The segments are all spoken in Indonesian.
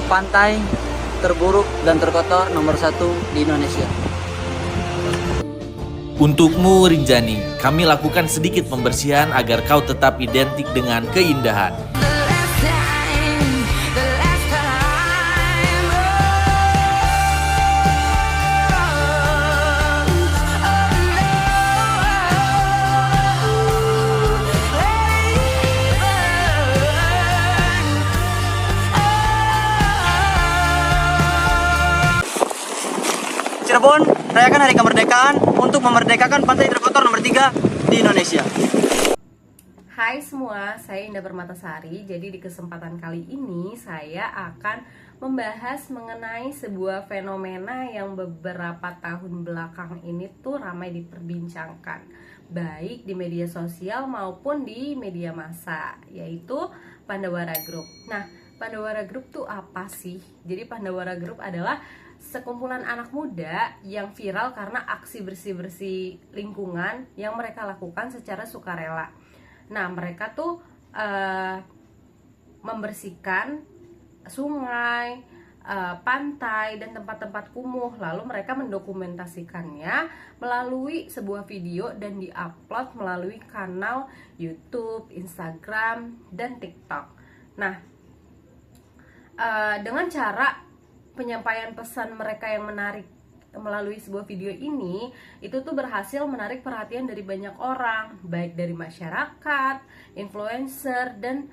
pantai terburuk dan terkotor nomor 1 di Indonesia. Untukmu Rinjani, kami lakukan sedikit pembersihan agar kau tetap identik dengan keindahan. Cirebon, rayakan Hari Kemerdekaan untuk memerdekakan pantai terkotor nomor 3 di Indonesia. Hai semua, saya Indah Permatasari. Jadi di kesempatan kali ini saya akan membahas mengenai sebuah fenomena yang beberapa tahun belakang ini tuh ramai diperbincangkan, baik di media sosial maupun di media massa, yaitu Pandawara Group. Nah, Pandawara Group tuh apa sih? Jadi Pandawara Group adalah sekumpulan anak muda yang viral karena aksi bersih-bersih lingkungan yang mereka lakukan secara sukarela. Nah, mereka tuh membersihkan sungai, pantai, dan tempat-tempat kumuh. Lalu mereka mendokumentasikannya melalui sebuah video dan diupload melalui kanal YouTube, Instagram, dan TikTok. Nah, dengan cara penyampaian pesan mereka yang menarik melalui sebuah video ini, itu tuh berhasil menarik perhatian dari banyak orang, baik dari masyarakat, influencer, dan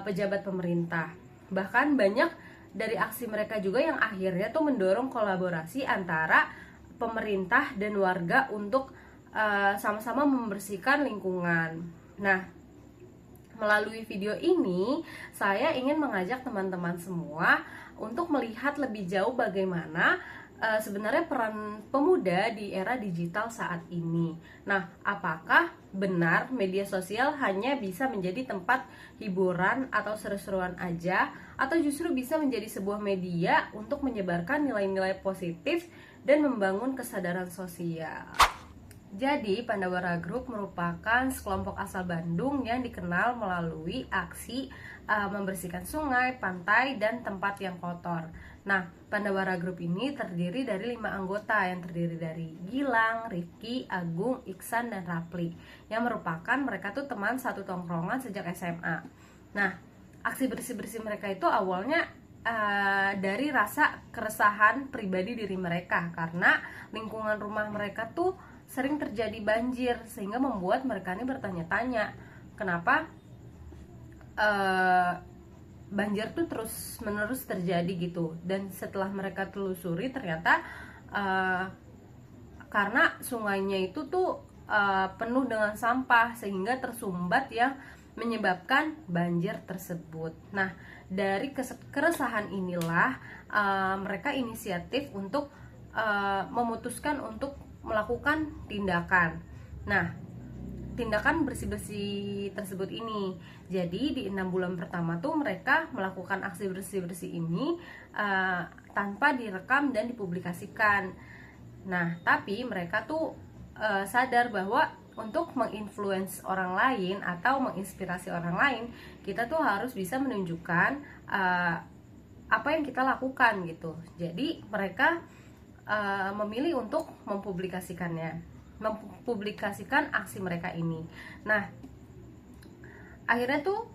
pejabat pemerintah. Bahkan banyak dari aksi mereka juga yang akhirnya tuh mendorong kolaborasi antara pemerintah dan warga untuk sama-sama membersihkan lingkungan. Nah, melalui video ini saya ingin mengajak teman-teman semua untuk melihat lebih jauh bagaimana sebenarnya peran pemuda di era digital saat ini. Nah, apakah benar media sosial hanya bisa menjadi tempat hiburan atau seru-seruan aja, atau justru bisa menjadi sebuah media untuk menyebarkan nilai-nilai positif dan membangun kesadaran sosial? Jadi, Pandawara Group merupakan sekelompok asal Bandung yang dikenal melalui aksi membersihkan sungai, pantai, dan tempat yang kotor. Nah, Pandawara Group ini terdiri dari 5 anggota yang terdiri dari Gilang, Rifki, Agung, Iksan, dan Rapli, yang merupakan mereka tuh teman satu tongkrongan sejak SMA. Nah, aksi bersih-bersih mereka itu awalnya dari rasa keresahan pribadi diri mereka karena lingkungan rumah mereka tuh sering terjadi banjir, sehingga membuat mereka ini bertanya-tanya kenapa banjir tuh terus menerus terjadi gitu. Dan setelah mereka telusuri, ternyata karena sungainya itu tuh penuh dengan sampah sehingga tersumbat yang menyebabkan banjir tersebut. Nah, dari keresahan inilah mereka inisiatif untuk memutuskan untuk melakukan tindakan. Nah, tindakan bersih-bersih tersebut ini. Jadi di 6 bulan pertama tuh mereka melakukan aksi bersih-bersih ini tanpa direkam dan dipublikasikan. Nah, tapi mereka tuh sadar bahwa untuk menginfluence orang lain atau menginspirasi orang lain, kita tuh harus bisa menunjukkan apa yang kita lakukan gitu. Jadi mereka memilih untuk mempublikasikan aksi mereka ini. Nah, akhirnya tuh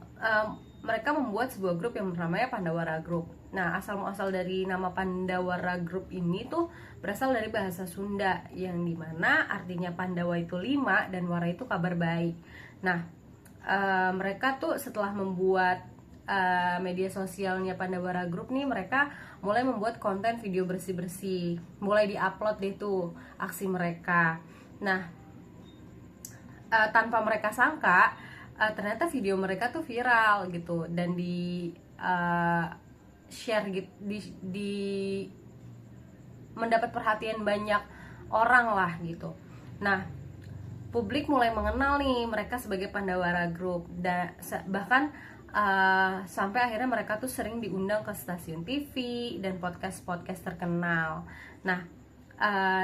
mereka membuat sebuah grup yang bernamanya Pandawara Group. Nah, asal-muasal dari nama Pandawara Group ini tuh berasal dari bahasa Sunda, yang dimana artinya Pandawa itu 5 dan Wara itu kabar baik. Nah, mereka tuh setelah membuat media sosialnya Pandawara Group nih, mereka mulai membuat konten video bersih-bersih, mulai diupload deh tuh aksi mereka. Nah, tanpa mereka sangka ternyata video mereka tuh viral gitu, dan di share gitu, di mendapat perhatian banyak orang lah gitu. Nah, publik mulai mengenal nih mereka sebagai Pandawara Group, dan bahkan sampai akhirnya mereka tuh sering diundang ke stasiun TV dan podcast-podcast terkenal. Nah,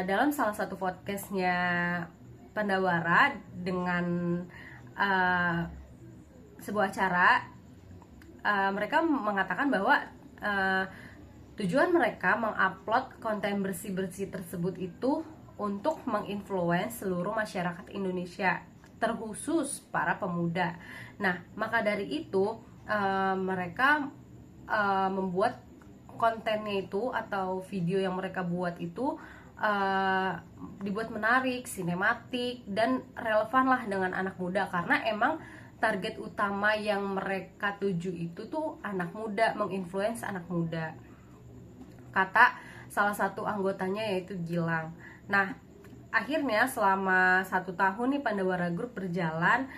dalam salah satu podcastnya Pandawara dengan sebuah acara, mereka mengatakan bahwa Tujuan mereka mengupload konten bersih-bersih tersebut itu untuk menginfluence seluruh masyarakat Indonesia, terkhusus para pemuda. Nah, maka dari itu mereka membuat kontennya itu atau video yang mereka buat itu dibuat menarik, sinematik, dan relevan lah dengan anak muda, karena emang target utama yang mereka tuju itu tuh anak muda, menginfluence anak muda, kata salah satu anggotanya yaitu Gilang. Nah, akhirnya selama 1 tahun nih Pandawara Group berjalan,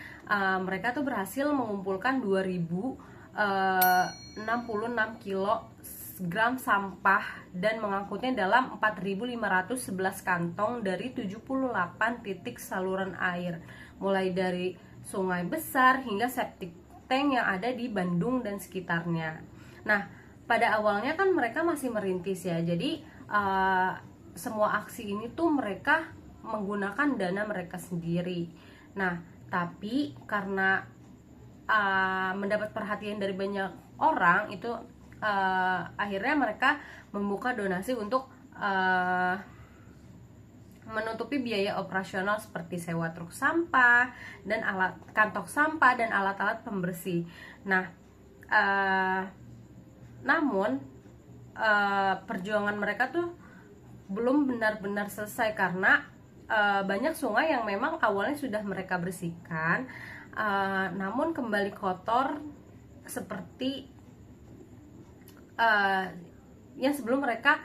mereka tuh berhasil mengumpulkan 2066 kilogram sampah dan mengangkutnya dalam 4.511 kantong dari 78 titik saluran air, mulai dari sungai besar hingga septic tank yang ada di Bandung dan sekitarnya. Nah, pada awalnya kan mereka masih merintis ya, jadi semua aksi ini tuh mereka menggunakan dana mereka sendiri. Nah, tapi karena mendapat perhatian dari banyak orang, itu akhirnya mereka membuka donasi untuk menutupi biaya operasional seperti sewa truk sampah dan alat kantong sampah dan alat-alat pembersih. Nah, namun perjuangan mereka tuh belum benar-benar selesai karena banyak sungai yang memang awalnya sudah mereka bersihkan, namun kembali kotor seperti yang sebelum mereka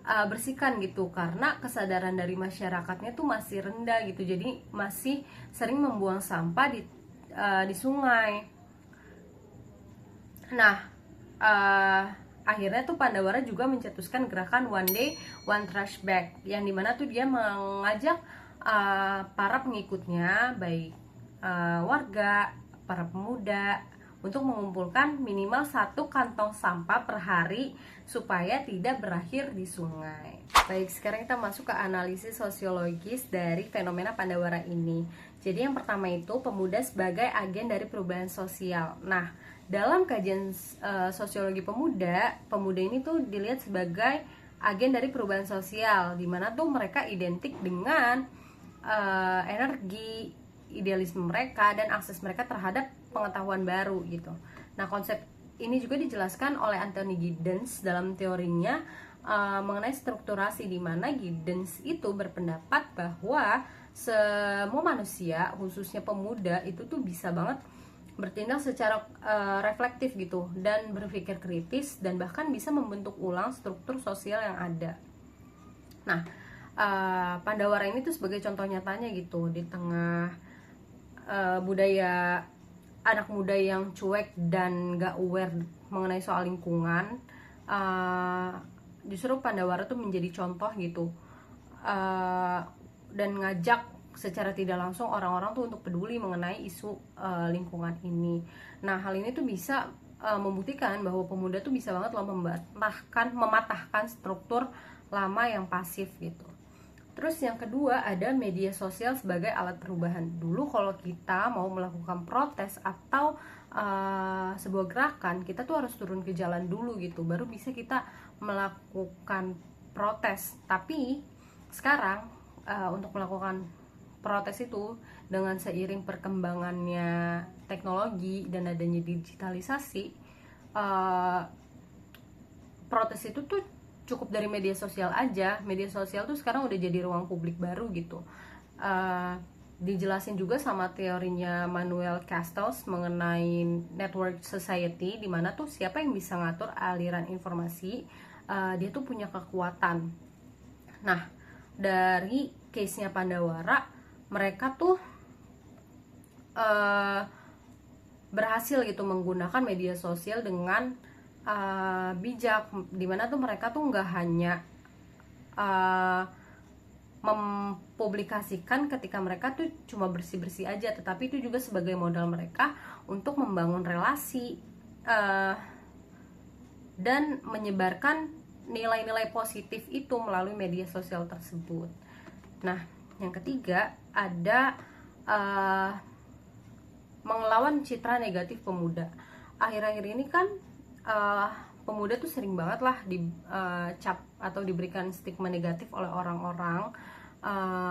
bersihkan gitu, karena kesadaran dari masyarakatnya tuh masih rendah gitu, jadi masih sering membuang sampah di sungai. Nah, akhirnya tuh Pandawara juga mencetuskan gerakan One Day One Trash Bag, yang dimana tuh dia mengajak para pengikutnya, baik warga, para pemuda, untuk mengumpulkan minimal 1 kantong sampah per hari supaya tidak berakhir di sungai. Baik, sekarang kita masuk ke analisis sosiologis dari fenomena Pandawara ini. Jadi yang pertama itu pemuda sebagai agen dari perubahan sosial. Nah, dalam kajian sosiologi pemuda ini tuh dilihat sebagai agen dari perubahan sosial, dimana tuh mereka identik dengan energi, idealisme mereka, dan akses mereka terhadap pengetahuan baru gitu. Nah, konsep ini juga dijelaskan oleh Anthony Giddens dalam teorinya mengenai strukturasi, di mana Giddens itu berpendapat bahwa semua manusia, khususnya pemuda, itu tuh bisa banget bertindak secara reflektif gitu, dan berpikir kritis, dan bahkan bisa membentuk ulang struktur sosial yang ada. Nah, Pandawara ini tuh sebagai contoh nyatanya gitu, di tengah budaya anak muda yang cuek dan gak aware mengenai soal lingkungan, justru Pandawara tuh menjadi contoh gitu, dan ngajak secara tidak langsung orang-orang tuh untuk peduli mengenai isu lingkungan ini. Nah, hal ini tuh bisa membuktikan bahwa pemuda tuh bisa banget loh mematahkan struktur lama yang pasif gitu. Terus yang kedua ada media sosial sebagai alat perubahan. Dulu kalau kita mau melakukan protes atau sebuah gerakan, kita tuh harus turun ke jalan dulu gitu, baru bisa kita melakukan protes. Tapi sekarang untuk melakukan protes itu, dengan seiring perkembangannya teknologi dan adanya digitalisasi, protes itu tuh cukup dari media sosial aja. Media sosial tuh sekarang udah jadi ruang publik baru gitu. Dijelasin juga sama teorinya Manuel Castells mengenai network society, dimana tuh siapa yang bisa ngatur aliran informasi, dia tuh punya kekuatan. Nah, dari case-nya Pandawara, mereka tuh berhasil gitu menggunakan media sosial dengan bijak, dimana tuh mereka tuh nggak hanya mempublikasikan ketika mereka tuh cuma bersih-bersih aja, tetapi itu juga sebagai modal mereka untuk membangun relasi dan menyebarkan nilai-nilai positif itu melalui media sosial tersebut. Nah, yang ketiga ada mengelawan citra negatif pemuda. Akhir-akhir ini kan pemuda tuh sering banget lah dicap atau diberikan stigma negatif oleh orang-orang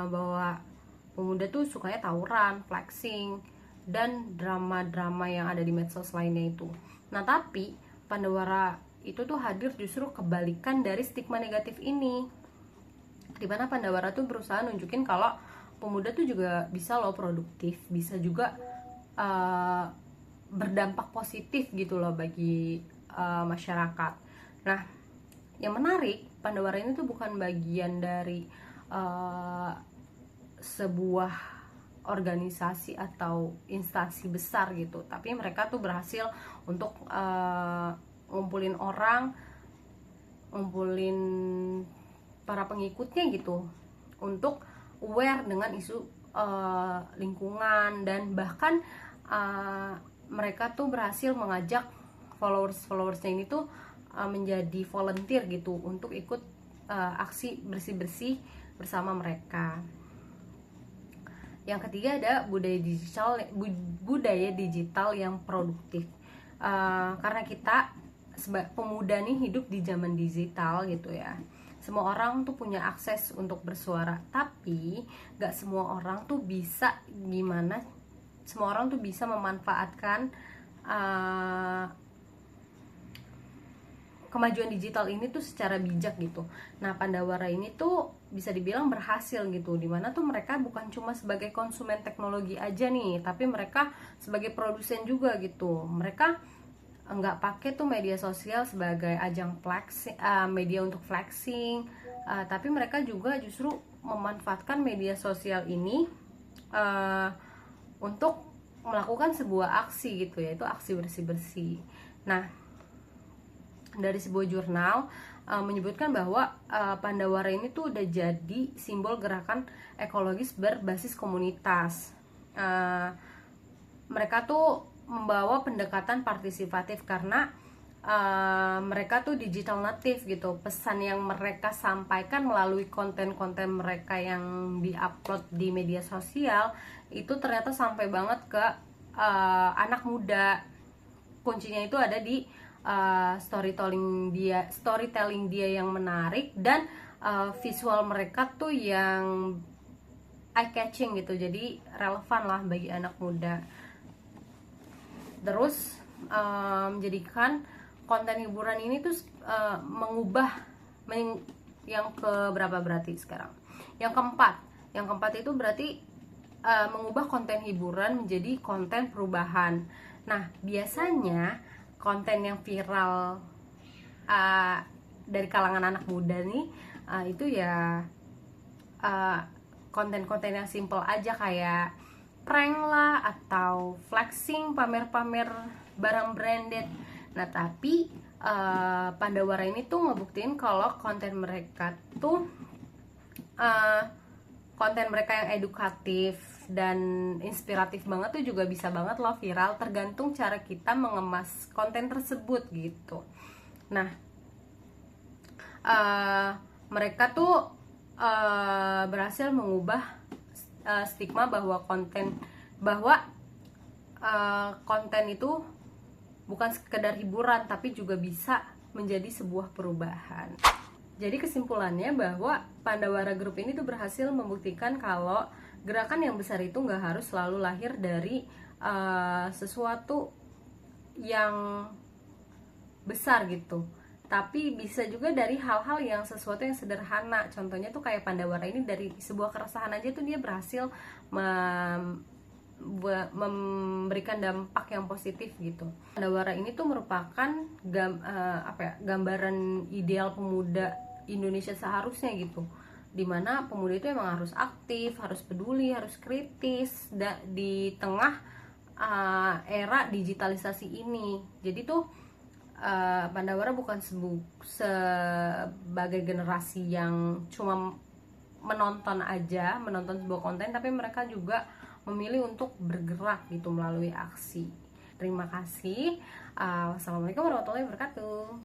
bahwa pemuda tuh sukanya tawuran, flexing, dan drama-drama yang ada di medsos lainnya itu. Nah, tapi Pandawara itu tuh hadir justru kebalikan dari stigma negatif ini, dimana Pandawara tuh berusaha nunjukin kalau pemuda tuh juga bisa loh produktif, bisa juga berdampak positif gitu loh bagi masyarakat. Nah, yang menarik, Pandawara ini tuh bukan bagian dari sebuah organisasi atau instansi besar gitu, tapi mereka tuh berhasil untuk ngumpulin orang, ngumpulin para pengikutnya gitu untuk aware dengan isu lingkungan, dan bahkan mereka tuh berhasil mengajak followersnya ini tuh menjadi volunteer gitu untuk ikut aksi bersih-bersih bersama mereka. Yang ketiga ada budaya digital yang produktif. Karena kita pemuda nih hidup di zaman digital gitu ya. Semua orang tuh punya akses untuk bersuara, tapi gak semua orang tuh bisa semua orang tuh bisa memanfaatkan kemajuan digital ini tuh secara bijak gitu. Nah, Pandawara ini tuh bisa dibilang berhasil gitu, dimana tuh mereka bukan cuma sebagai konsumen teknologi aja nih, tapi mereka sebagai produsen juga gitu. Mereka nggak pakai tuh media sosial sebagai ajang flexing, media untuk flexing, tapi mereka juga justru memanfaatkan media sosial ini untuk melakukan sebuah aksi gitu, yaitu aksi bersih-bersih. Nah, dari sebuah jurnal menyebutkan bahwa Pandawara ini tuh udah jadi simbol gerakan ekologis berbasis komunitas. Mereka tuh membawa pendekatan partisipatif karena mereka tuh digital native gitu. Pesan yang mereka sampaikan melalui konten-konten mereka yang diupload di media sosial itu ternyata sampai banget ke anak muda. Kuncinya itu ada di storytelling dia yang menarik, dan visual mereka tuh yang eye catching gitu, jadi relevan lah bagi anak muda. Terus menjadikan konten hiburan ini tuh mengubah yang ke berapa berarti sekarang? Yang keempat itu berarti mengubah konten hiburan menjadi konten perubahan. Nah, biasanya konten yang viral dari kalangan anak muda nih itu ya konten-konten yang simple aja, kayak prank lah atau flexing, pamer-pamer barang branded. Nah, tapi Pandawara ini tuh ngebuktiin kalau konten mereka yang edukatif dan inspiratif banget tuh juga bisa banget loh viral, tergantung cara kita mengemas konten tersebut gitu. Nah, mereka tuh berhasil mengubah stigma bahwa konten itu bukan sekedar hiburan, tapi juga bisa menjadi sebuah perubahan. Jadi kesimpulannya bahwa Pandawara Group ini tuh berhasil membuktikan kalau gerakan yang besar itu nggak harus selalu lahir dari sesuatu yang besar gitu, tapi bisa juga dari hal-hal yang sesuatu yang sederhana. Contohnya tuh kayak Pandawara ini dari sebuah keresahan aja tuh dia berhasil memberikan dampak yang positif gitu. Pandawara ini tuh merupakan gambaran ideal pemuda Indonesia seharusnya gitu, dimana pemuda itu emang harus aktif, harus peduli, harus kritis di tengah era digitalisasi ini. Jadi tuh Pandawara bukan sebagai generasi yang cuma menonton sebuah konten, tapi mereka juga memilih untuk bergerak gitu melalui aksi. Terima kasih. Wassalamualaikum warahmatullahi wabarakatuh.